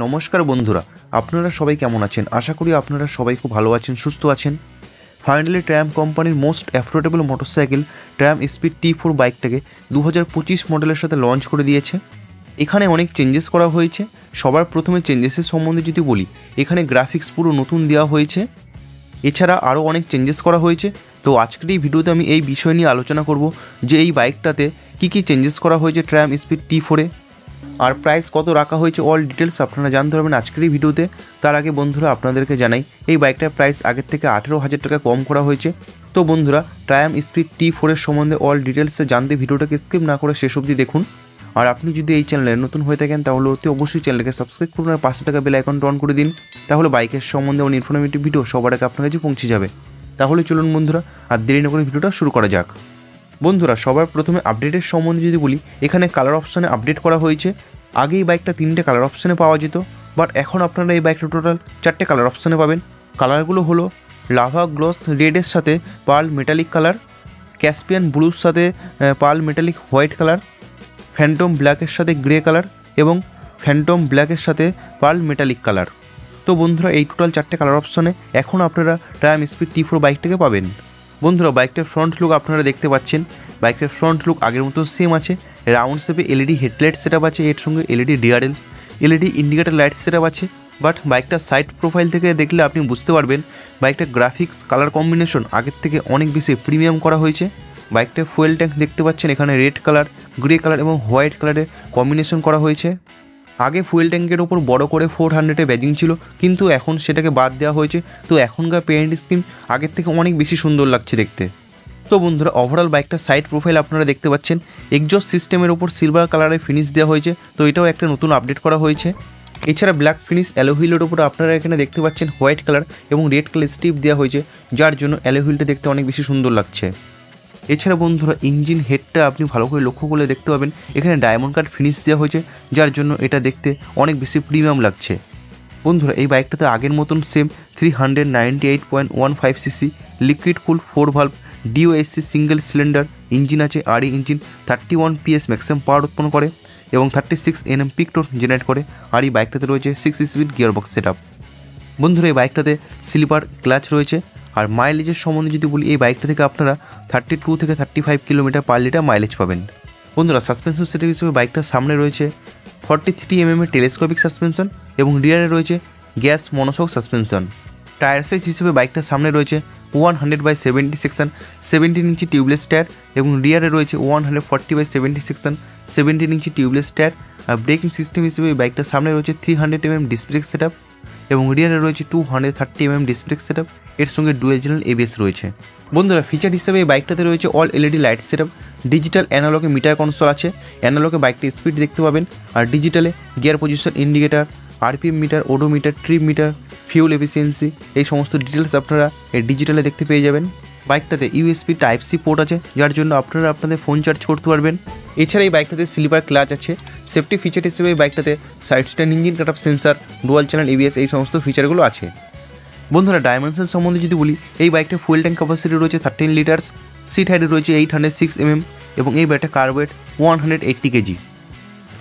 নমস্কার বন্ধুরা, আপনারা সবাই কেমন আছেন? আশা করি আপনারা সবাই খুব ভালো আছেন, সুস্থ আছেন। ফাইনালি ট্রায়াম্ফ কোম্পানির most affordable motorcycle Triumf speed T4 বাইকটাকে 2025 মডেলের সাথে লঞ্চ করে দিয়েছে। এখানে অনেক চেঞ্জেস করা হয়েছে। সবার প্রথমে চেঞ্জেসের সম্বন্ধে যদি বলি, এখানে গ্রাফিক্স পুরো নতুন দেওয়া হয়েছে। এছাড়া আরও অনেক চেঞ্জেস করা হয়েছে। তো আজকের এই ভিডিওতে আমি এই বিষয় নিয়ে আলোচনা করব যে এই বাইকটাতে কী কী চেঞ্জেস করা হয়েছে ট্রায়াম্ফ স্পিড T4-এ, আর প্রাইস কত রাখা হয়েছে, অল ডিটেলস আপনারা জানতে পারবেন আজকের এই ভিডিওতে। তার আগে বন্ধুরা আপনাদেরকে জানাই, এই বাইকটার প্রাইস আগের থেকে 18,000 টাকা কম করা হয়েছে। তো বন্ধুরা, ট্রায়াম্ফ স্পিড T4-এর সম্বন্ধে অল ডিটেলসে জানতে ভিডিওটাকে স্কিপ না করে শেষ অবধি দেখুন। আর আপনি যদি এই চ্যানেলে নতুন হয়ে থাকেন তাহলে অতি অবশ্যই চ্যানেলকে সাবস্ক্রাইব করুন আর পাশে থাকা বেল আইকনটা অন করে দিন। তাহলে বাইকের সম্বন্ধে অনেক ইনফরমেটিভ ভিডিও সবার আগে আপনার কাছে পৌঁছে যাবে। তাহলে চলুন বন্ধুরা, আর দেরি না করে ভিডিওটা শুরু করা যাক। বন্ধুরা, সবার প্রথমে আপডেটের সম্বন্ধে যদি বলি, এখানে কালার অপশানে আপডেট করা হয়েছে। আগে এই বাইকটা 3টে কালার অপশানে পাওয়া যেত, বাট এখন আপনারা এই বাইকটা টোটাল 4টে কালার অপশানে পাবেন। কালারগুলো হলো লাভা গ্লস রেডের সাথে পার্ল মেটালিক কালার, ক্যাসপিয়ান ব্লুর সাথে pearl metallic white colour, phantom ব্ল্যাকের সাথে গ্রে কালার এবং ফ্যান্টম ব্ল্যাকের সাথে পার্ল মেটালিক কালার। তো বন্ধুরা, এই টোটাল 4টে কালার অপশানে এখন আপনারা ট্রায়াম্ফ স্পিড T4 বাইকটাকে পাবেন। বন্ধুরা, বাইকটার ফ্রন্ট লুক আপনারা দেখতে পাচ্ছেন। বাইকটার ফ্রন্ট লুক আগের মতো সেম আছে। রাউন্ড শেপে এলইডি হেডলাইট সেটআপ আছে, এর সঙ্গে LED DRL, LED indicator light setup আছে। বাট বাইকটার সাইড প্রোফাইল থেকে দেখলে আপনি বুঝতে পারবেন বাইকটার গ্রাফিক্স কালার কম্বিনেশন আগের থেকে অনেক বেশি প্রিমিয়াম করা হয়েছে। বাইকটার ফুয়েল ট্যাঙ্ক দেখতে পাচ্ছেন, এখানে রেড কালার, গ্রে কালার এবং হোয়াইট কালারের কম্বিনেশন করা হয়েছে। আগে ফুয়েল ট্যাঙ্কের ওপর বড় করে 400-এ ব্যাজিং ছিল, কিন্তু এখন সেটাকে বাদ দেওয়া হয়েছে। তো এখনকার পেইন্ট স্কিম আগের থেকে অনেক বেশি সুন্দর লাগছে দেখতে। তো বন্ধুরা, ওভারঅল বাইকটা সাইড প্রোফাইল আপনারা দেখতে পাচ্ছেন, এক্সজস্ট সিস্টেমের ওপর সিলভার কালারের ফিনিশ দেওয়া হয়েছে। তো এটাও একটা নতুন আপডেট করা হয়েছে। এছাড়া ব্ল্যাক ফিনিশ অ্যালোহুইলের ওপর আপনারা এখানে দেখতে পাচ্ছেন হোয়াইট কালার এবং রেড কালার স্ট্রিপ দেওয়া হয়েছে, যার জন্য অ্যালোহুইলটা দেখতে অনেক বেশি সুন্দর লাগছে। এছাড়া বন্ধুরা, ইঞ্জিন হেডটা আপনি ভালো করে লক্ষ্য করলে দেখতে পাবেন এখানে ডায়মন্ড কাট ফিনিশ দেওয়া হয়েছে, যার জন্য এটা দেখতে অনেক বেশি প্রিমিয়াম লাগছে। বন্ধুরা, এই বাইকটাতে আগের মতন same 398.15 CC liquid cool 4 valve DOHC single cylinder engine আছে। আর এই ইঞ্জিন 31 PS ম্যাক্সিমাম পাওয়ার উৎপন্ন করে এবং 36 Nm পিক টর্ক জেনারেট করে। আর এই বাইকটাতে রয়েছে 6 স্পিড গিয়ারবক্স সেটআপ। বন্ধুরা, এই বাইকটাতে স্লিপার ক্লাচ রয়েছে। আর মাইলেজের সম্বন্ধে যদি বলি, এই বাইকটা থেকে আপনারা 32 থেকে 35 কিলোমিটার পার লিটার মাইলেজ পাবেন। বন্ধুরা, সাসপেনশন সেটআপ হিসেবে বাইকটার সামনে রয়েছে 43 mm টেলিস্কোপিক সাসপেনশন এবং রিয়ারে রয়েছে gas monoshock suspension. Tyre size হিসেবে বাইকটার সামনে রয়েছে 100/70 সেকশন 17 ইঞ্চি টিউবলেস টায়ার এবং রিয়ারে রয়েছে 140/70 সেকশন 17 ইঞ্চি টিউবলেস টায়ার। আর ব্রেকিং সিস্টেম হিসেবে এই বাইকটার সামনে রয়েছে 300 mm ডিস্ক ব্রেক সেটআপ এবং রিয়ারে রয়েছে 230 mm ডিস্ক ব্রেক সেটআপ। এর সঙ্গে ডুয়েল চ্যানেল ABS রয়েছে। বন্ধুরা, ফিচার হিসেবে এই বাইকটাতে রয়েছে all LED light setup, digital অ্যানালগে মিটার কনসোল আছে। অ্যানালগে বাইকটা স্পিড দেখতে পাবেন, আর ডিজিটালে gear position indicator, RPM meter, odometer, trip meter, fuel efficiency, এই সমস্ত ডিটেলস আপনারা এই ডিজিটালে দেখতে পেয়ে যাবেন। বাইকটাতে USB Type-C পোর্ট আছে, যার জন্য আপনারা আপনাদের ফোন চার্জ করতে পারবেন। এছাড়া এই বাইকটাতে স্লিপার ক্লাচ আছে। সেফটি ফিচার হিসেবে এই বাইকটাতে side stand engine cut off sensor, dual channel ABS, এই সমস্ত ফিচারগুলো আছে। বন্ধুরা, ডাইমেনশন সম্বন্ধে যদি বলি, এই বাইকটা ফুয়েল ট্যাঙ্ক ক্যাপাসিটি রয়েছে 13 লিটার্স, সিট হাইট রয়েছে 806 mm এবং এই বাইকটা কার্বোয়েট 180 kg।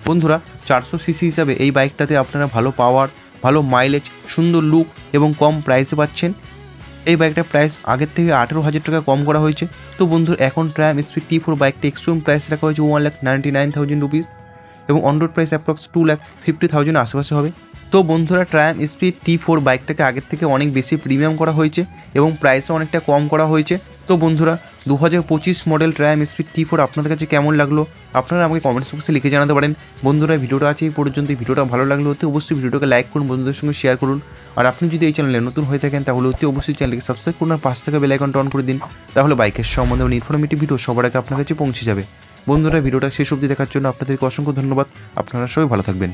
বন্ধুরা, 400 সিসি হিসাবে এই বাইকটাতে আপনারা ভালো পাওয়ার, ভালো মাইলেজ, সুন্দর লুক এবং কম প্রাইসে পাচ্ছেন। এই বাইকটার প্রাইস আগের থেকে 18,000 টাকা কম করা হয়েছে। তো বন্ধুরা, এখন ট্রায়াম্ফ স্পিড T4 বাইকটা এক্সট্রিম প্রাইস রাখা হয়েছে 1,99,000 রুপিস এবং অন রোড প্রাইস অ্যাপ্রক্স 2,50,000 আশেপাশে হবে। তো বন্ধুরা, ট্রায়াম্ফ স্পিড T4 বাইকটাকে আগের থেকে অনেক বেশি প্রিমিয়াম করা হয়েছে এবং প্রাইসও অনেকটা কম করা হয়েছে। তো বন্ধুরা, 2025 মডেল ট্রায়াম্ফ স্পিড T4 আপনাদের কাছে কেমন লাগলো আপনারা আমাকে কমেন্টস বক্সে লিখে জানাতে পারেন। বন্ধুরা, ভিডিওটা আছে এই পর্যন্ত। ভিডিওটা ভালো লাগলে অতি অবশ্যই ভিডিওটাকে লাইক করুন, বন্ধুদের সঙ্গে শেয়ার করুন। আর আপনি যদি এই চ্যানেলে নতুন হয়ে থাকেন তাহলে অতি অবশ্যই চ্যানেলকে সাবস্ক্রাইব করুন আর পাশে থাকা বেল আইকনটা অন করে দিন। তাহলে বাইকের সম্বন্ধে ইনফরমেটিভ ভিডিও সবার আগে আপনার কাছে পৌঁছে যাবে। বন্ধুরা, ভিডিওটা শেষ অবধি দেখার জন্য আপনাদেরকে অসংখ্য ধন্যবাদ। আপনারা সবাই ভালো থাকবেন।